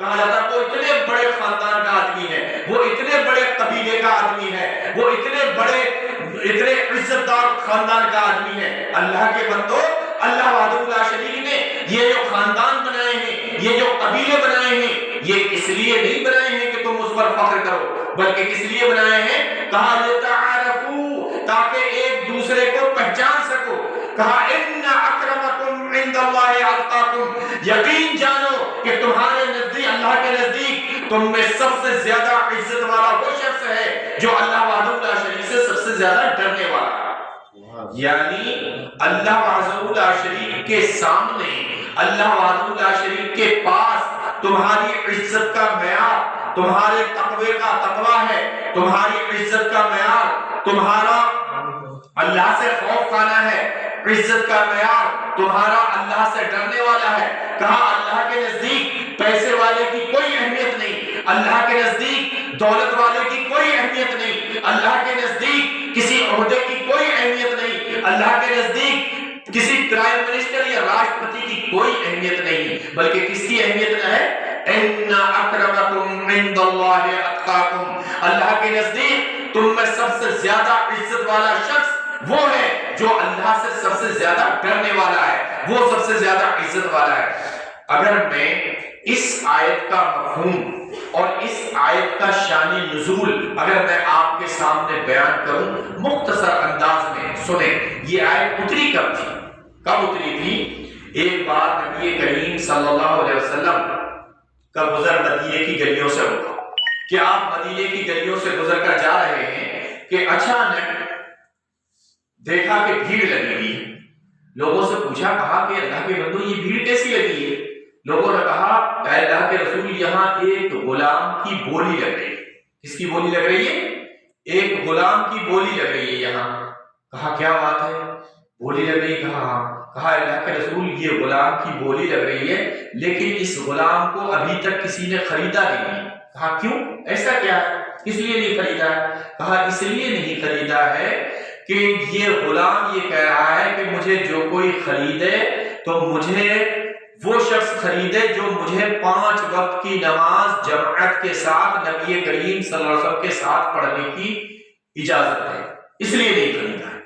کہا جاتا ہے وہ اتنے بڑے خاندان کا آدمی ہے، وہ اتنے بڑے قبیلے کا آدمی ہے، وہ اتنے عزت دار خاندان کا آدمی ہے۔ اللہ کے بندو، اللہ وحدہ لا شریک نے یہ جو خاندان بنائے ہیں، یہ جو قبیلے بنائے ہیں، یہ اس لیے نہیں بنائے ہیں کہ تم اس پر فخر کرو، بلکہ کس لیے بنائے ہیں؟ کہا لتعارفوا، تاکہ ایک دوسرے کو پہچان سکو۔ کہا ان اکرمکم عند اللہ اتقاکم، یقین جانو کہ تمہارے نزدیک، اللہ کے نزدیک تم میں سب سے زیادہ عزت والا وہ شخص ہے جو اللہ وحدہ لا شریک سے سب سے زیادہ ڈرنے والا ہے۔ یعنی اللہ وحدہ لا شریک کے سامنے، اللہ وحدہ لا شریک کے پاس تمہاری عزت کا معیار تمہارے تقوی کا تقوی ہے، تمہاری عزت کا معیار تمہارا اللہ سے خوف کھانا ہے، عزت کا معیار تمہارا اللہ سے ڈرنے والا ہے۔ کہا اللہ کے نزدیک پیسے والے کی کوئی اہمیت نہیں، اللہ کے نزدیک دولت والے کی کوئی اہمیت نہیں، اللہ کے نزدیک کسی عہدے کی کوئی اہمیت نہیں، اللہ کے نزدیک کسی پرائم منسٹر یا راشٹرپتی کی کوئی اہمیت نہیں، بلکہ کس کی اہمیت ہے؟ ان اکرمکم عند اللہ اتقاکم، اللہ کے نزدیک تم میں سب سے زیادہ عزت والا شخص وہ ہے جو اللہ سے سب سے زیادہ ڈرنے والا ہے، وہ سب سے زیادہ عزت والا ہے۔ اگر میں اس آیت کا مفہوم اور اس آیت کا شان نزول اگر میں آپ کے سامنے بیان کروں مختصر انداز میں، سنیں یہ آیت اتری کب تھی؟ کب اتری تھی؟ ایک بار نبی کریم صلی اللہ علیہ وسلم کا گزر مدینے کی گلیوں سے ہوگا کہ آپ مدینے کی گلیوں سے گزر کر جا رہے ہیں کہ اچانک دیکھا کہ بھیڑ لگی ہوئی ہے۔ لوگوں سے پوچھا، کہا کہ اللہ کے بندو یہ بھیڑ کیسی لگی ہے؟ لوگوں نے کہا اے اللہ کے رسول یہاں ایک غلام کی بولی لگ رہی ہے۔ کس کی بولی لگ رہی ہے؟ ایک غلام کی بولی لگ رہی ہے یہاں۔ کہا کیا بات ہے، بولی لگ رہی ہے؟ کہا ہاں۔ کہا اللہ کے رسول یہ غلام کی بولی لگ رہی ہے لیکن اس غلام کو ابھی تک کسی نے خریدا نہیں۔ کہا کیوں، ایسا کیا ہے، کس لیے نہیں خریدا ہے؟ کہا اس لیے نہیں خریدا ہے کہ یہ غلام یہ کہہ رہا ہے کہ مجھے جو کوئی خریدے تو مجھے وہ شخص خریدے جو مجھے 5 وقت کی نماز جماعت کے ساتھ نبی کریم صلی اللہ علیہ وسلم کے ساتھ پڑھنے کی اجازت ہے، اس لیے نہیں خریدا ہے۔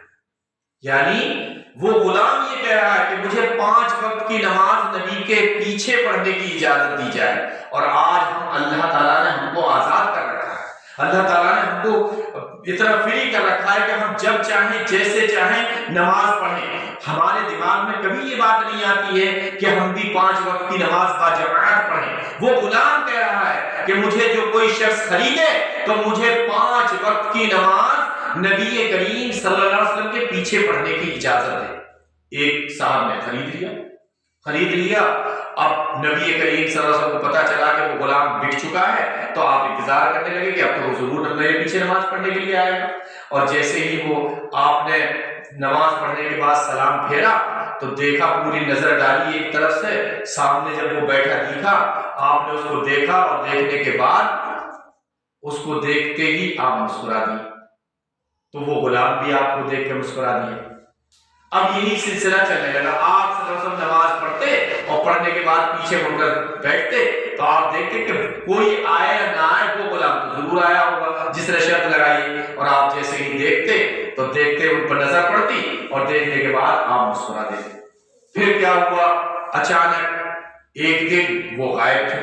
یعنی وہ غلام یہ کہہ رہا ہے کہ مجھے 5 وقت کی نماز نبی کے پیچھے پڑھنے کی اجازت دی جائے، اور آج ہم اللہ تعالیٰ نے ہم کو آزاد کر رکھا ہے، اللہ تعالیٰ نے ہم کو اتنا فری کر رکھا ہے کہ ہم جب چاہیں جیسے چاہیں نماز پڑھیں۔ ہمارے دماغ میں کبھی یہ بات نہیں آتی ہے کہ ہم بھی 5 وقت کی نماز باجماعت پڑھیں۔ وہ غلام کہہ رہا ہے کہ مجھے جو کوئی شخص خریدے تو مجھے 5 وقت کی نماز نبی کریم صلی اللہ علیہ وسلم کے پیچھے پڑھنے کی اجازت ہے۔ ایک صاحب نے خرید لیا۔ اب نبی کریم صلی اللہ علیہ وسلم کو پتا چلا کہ وہ غلام بک چکا ہے تو آپ انتظار کرنے لگے کہ اب تو وہ ضرور میرے پیچھے نماز پڑھنے کے لیے آئے گا۔ اور جیسے ہی وہ آپ نے نماز پڑھنے کے بعد سلام پھیرا تو دیکھا، پوری نظر ڈالی ایک طرف سے، سامنے جب وہ بیٹھا دیکھا، آپ نے اس کو دیکھا اور دیکھنے کے بعد اس کو دیکھتے ہی آپ مسکرا دی، تو وہ غلام بھی آپ کو دیکھ کے مسکرا دیا۔ اب یہی سلسلہ چلنے لگا، آپ صلی اللہ علیہ وسلم نماز پڑھتے اور پڑھنے کے بعد پیچھے مڑ کر بیٹھتے تو آپ دیکھتے کہ کوئی آئے یا نہ آئے وہ غلام تو ضرور آیا ہوگا جس نے شرط لگائی، اور آپ جیسے ہی دیکھتے تو دیکھتے ان پر نظر پڑتی اور دیکھنے کے بعد آپ مسکرا دیتے۔ پھر کیا ہوا، اچانک ایک دن وہ غائب تھے۔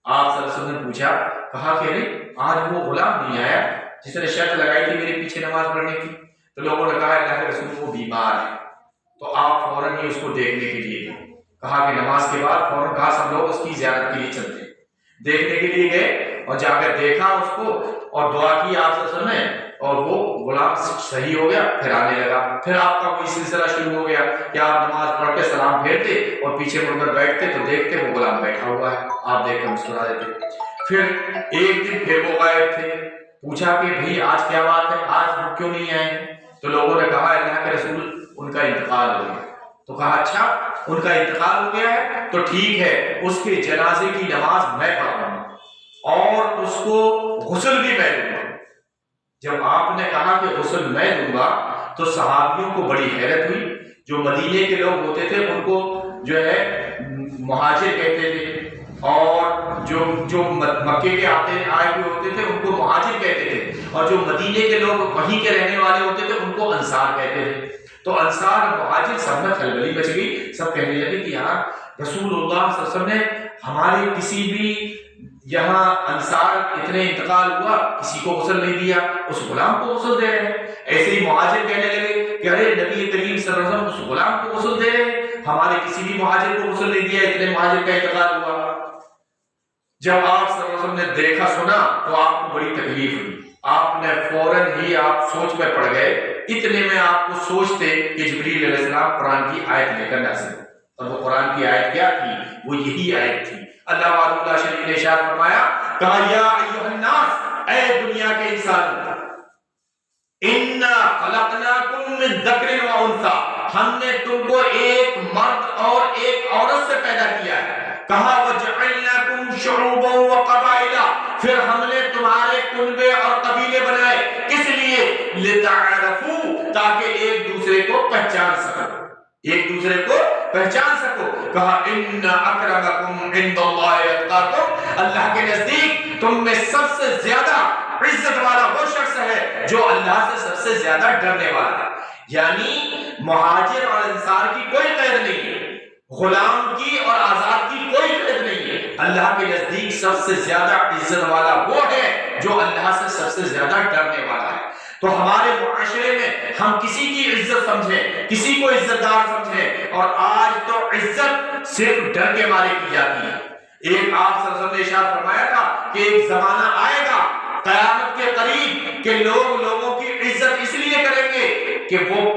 آپ صلی اللہ علیہ وسلم نے پوچھا، کہا کہ نہیں آج وہ غلام نہیں آیا جس نے شرط لگائی تھی میرے پیچھے نماز پڑھنے کی؟ تو لوگوں نے کہا اللہ کے رسول وہ بیمار ہے۔ تو آپ فوراً ہی اس کو دیکھنے کے لیے گئے، کہا کہ نماز کے بعد فوراً کہا سب لوگ اس کی زیارت کے لیے چلتے ہیں۔ دیکھنے کے لیے گئے اور جا کر دیکھا اس کو اور دعا کی آپ صلی اللہ علیہ وسلم نے، اور وہ غلام صحیح ہو گیا، پھر آنے لگا۔ پھر آپ کا وہی سلسلہ شروع ہو گیا کہ آپ نماز پڑھ کے سلام پھیرتے اور پیچھے مڑ کر بیٹھتے تو دیکھتے وہ غلام بیٹھا ہوا ہے، آپ دیکھ کر مسکرا دیتے۔ پھر ایک دن پھر وہ غائب تھے، پوچھا کہ بھئی آج کیا بات ہے، آج وہ کیوں نہیں آئے؟ تو لوگوں نے کہا اللہ کے رسول ان کا انتقال ہو گیا۔ تو کہا اچھا ان کا انتقال ہو گیا ہے تو ٹھیک ہے، اس کے جنازے کی نماز میں پڑھاؤں گا اور اس کو غسل بھی میں دوں گا۔ جب آپ نے کہا کہ غسل میں دوں گا تو صحابیوں کو بڑی حیرت ہوئی۔ جو مدینے کے لوگ ہوتے تھے ان کو جو ہے مہاجر کہتے تھے، اور جو مکے کے آئے ہوئے ہوتے تھے ان کو مہاجر کہتے تھے، اور جو مدینے کے لوگ وہیں کے رہنے والے ہوتے تھے ان کو انصار کہتے تھے۔ تو انصار اور مہاجر سب میں کھلبلی مچ گئی، سب کہنے لگے کہ یار رسول اللہ صلی اللہ علیہ وسلم نے ہمارے کسی بھی یہاں انصار اتنے انتقال ہوا کسی کو غسل نہیں دیا، اس غلام کو غسل دے رہے ہیں۔ ایسے ہی مہاجر کہنے لگے کہ ارے نبی کریم صلی اللہ علیہ وسلم اس غلام کو غسل دے رہے ہیں، ہمارے کسی بھی مہاجر کو غسل نہیں دیا، اتنے مہاجر کا انتقال ہوا۔ جب آپ صلی اللہ علیہ وسلم نے دیکھا سنا تو آپ کو بڑی تکلیف ہوئی، آپ نے فوراً ہی آپ سوچ میں پڑ گئے۔ اتنے میں آپ کو سوچتے کہ جبریل علیہ السلام قرآن کی آیت لے کر نازل ہوئی، اور وہ قرآن کی آیت کیا تھی؟ وہ یہی آیت تھی۔ اللہ وحدہ لا شریک نے ارشاد فرمایا، کہا یا ایھا الناس، اے دنیا کے انسان، انا خلقناکم من ذکر و انثی، ہم نے تم کو ایک مرد اور ایک عورت سے پیدا کیا ہے۔ کہا وجعلناکم شعوبا وقبائل، پھر ہم نے تمہارے کنبے اور قبیلے بنائے، کس لیے؟ لتعارفوا، تاکہ ایک دوسرے کو پہچان سکو، ایک دوسرے کو پہچان سکو۔ کہا ان اکرمکم عند اللہ اتقاکم، اللہ کے نزدیک تم میں سب سے زیادہ عزت والا وہ شخص ہے جو اللہ سے سب سے زیادہ ڈرنے والا ہے۔ یعنی مہاجر اور انصار کی کوئی قید نہیں ہے، غلام کی اور آزاد کی کوئی قید نہیں ہے۔ اللہ کے نزدیک سب سے زیادہ عزت والا وہ ہے جو اللہ سے سب سے زیادہ ڈرنے والا ہے۔ تو ہمارے معاشرے میں ہم کسی کی عزت سمجھیں، کسی کو عزت دار سمجھیں، اور آج تو عزت صرف ڈر کے مارے کی جاتی ہے۔ ایک آپ صلی اللہ علیہ وسلم نے ارشاد فرمایا تھا کہ ایک زمانہ آئے گا قیامت کے قریب کہ لوگ لوگوں کی عزت اس لیے کریں گے کہ وہ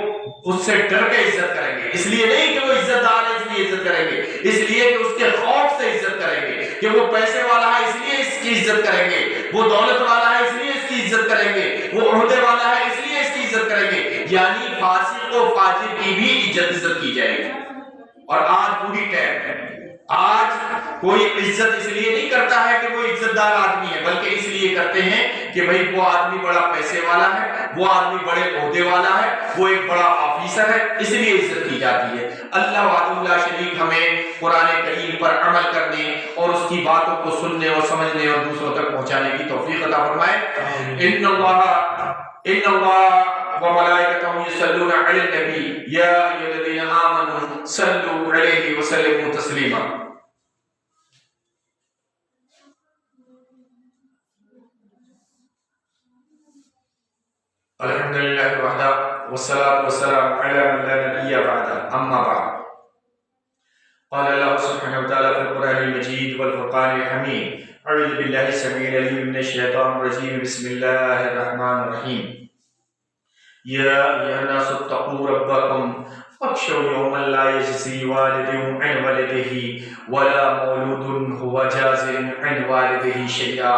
اس سے ڈر کے عزت کریں گے، اس لیے نہیں کہ وہ عزت دار ہے اس لیے عزت کریں گے، اس لیے کہ اس کے خوف سے عزت کریں گے، کہ وہ پیسے والا ہے اس لیے اس کی عزت کریں گے، وہ دولت والا ہے اس لیے اس کی عزت کریں گے، وہ عہدے والا ہے اس لیے اس کی عزت کریں گے۔ یعنی فاسق و فاجر کی بھی عزت کی جائے گی۔ اور آج پوری ٹائم ہے، آج کوئی عزت اس لیے نہیں کرتا ہے کہ وہ عزت دار آدمی ہے، بلکہ اس لیے کرتے ہیں کہ بھئی وہ آدمی بڑا پیسے والا ہے، وہ آدمی بڑے عہدے والا ہے، وہ ایک بڑا آفیسر ہے، اس لیے عزت کی جاتی ہے۔ اللہ وحدہ لا شریک ہمیں قرآن کریم پر عمل کرنے اور اس کی باتوں کو سننے اور سمجھنے اور دوسروں تک پہنچانے کی توفیق عطا فرمائے۔ ان اللہ وملائکتہ یصلون علی النبی یا ایھا الذین آمنوا صلوا علیہ وسلموا تسلیما۔ الحمدللہ وحدہ والصلاة والسلام علی من لا نبی بعدہ، اما بعد۔ قال اللہ سبحانہ وتعالی فی القرآن المجید والفرقان الحمید، اعوذ باللہ السمیع العلیم من الشیطان الرجیم، بسم اللہ الرحمن الرحیم۔ یا ایھا الناس اتقوا ربکم واخشوا یوما لا یجزی والد عن ولدہ ولا مولود هو جاز عن والدہ شیئا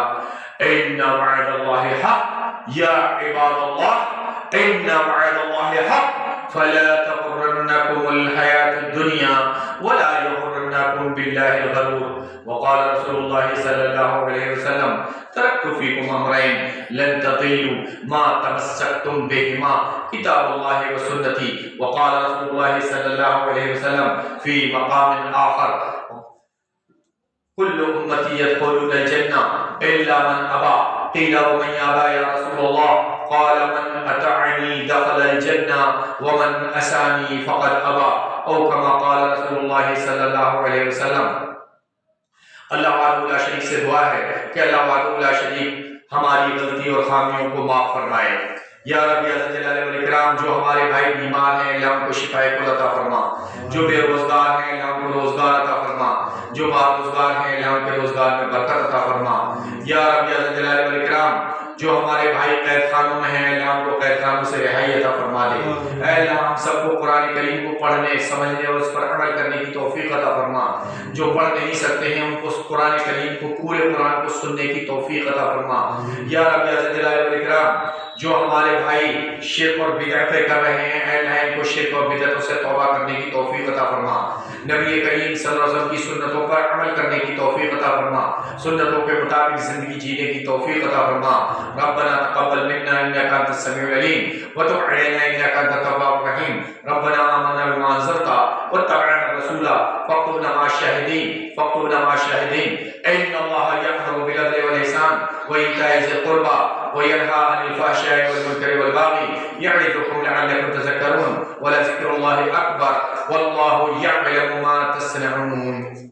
ان وعد اللہ حق یا عباد اللہ ان وعد اللہ حق فلا تغرنکم الحیاة الدنیا ولا یغرنکم باللہ الغرور۔ وقال رسول اللہ صلی اللہ علیہ وسلم ترکت فیکم امرین لن تضلوا ما تمسکتم بہما کتاب اللہ وسنتی۔ وقال رسول اللہ صلی اللہ علیہ وسلم فی مقام آخر کل امتی يدخلون الجنہ الا من ابا، قیل ومن ابا یا رسول اللہ؟ قال من اطاعنی دخل الجنہ ومن عصانی فقد ابا، او کما قال رسول اللہ صلی اللہ علیہ وسلم۔ اللہ وحدہ لا شریک سے دعا ہے کہ اللہ وحدہ لا شریک ہماری غلطی اور خامیوں کو معاف فرمائے۔ یا رب یا ذل جلال والاکرام، جو ہمارے بھائی بیمار ہیں اللہ ان کو شفائے کل عطا فرما، جو بے روزگار ہیں اللہ ان کو روزگار عطا فرما، جو بار روزگار ہیں اللہ ان کے روزگار میں برکت عطا فرما۔ یا رب یا ذل جلال والاکرام، جو ہمارے بھائی قید خانوں میں ہیں اللہ ان کو قید خانوں سے رہائی عطا فرما دے۔ اے اللہ ہم سب کو قرآن کریم کو پڑھنے سمجھنے اور اس پر عمل کرنے کی توفیق عطا فرما۔ جو پڑھ نہیں سکتے ہیں ان کو اس قرآن کریم کو پورے قرآن کو سننے کی توفیق عطا فرما۔ یا رب یا ذل جلال والاکرام، جو ہمارے بھائی شرک اور بدعتیں کر رہے ہیں اے اللہ ان کو شرک اور بدعتوں سے توبہ کرنے کی توفیق عطا فرما۔ نبی کریم صلی اللہ علیہ وسلم کی سنتوں پر عمل کرنے کی توفیق عطا فرما، سنتوں کے مطابق زندگی جینے کی توفیق عطا فرما۔ ربنا تقبل منا انك انت السميع العليم وتب علينا انك انت التواب الرحيم ربنا آمنا بما انزلت واتبعنا الرسول فاكتبنا مع الشاهدين ان الله يأمر بالعدل والإحسان وإيتاء ذي القربى وينهى عن الفحشاء والمنكر والبغي يعظكم لعلكم تذكرون ولذكر الله أكبر والله يعلم ما تصنعون.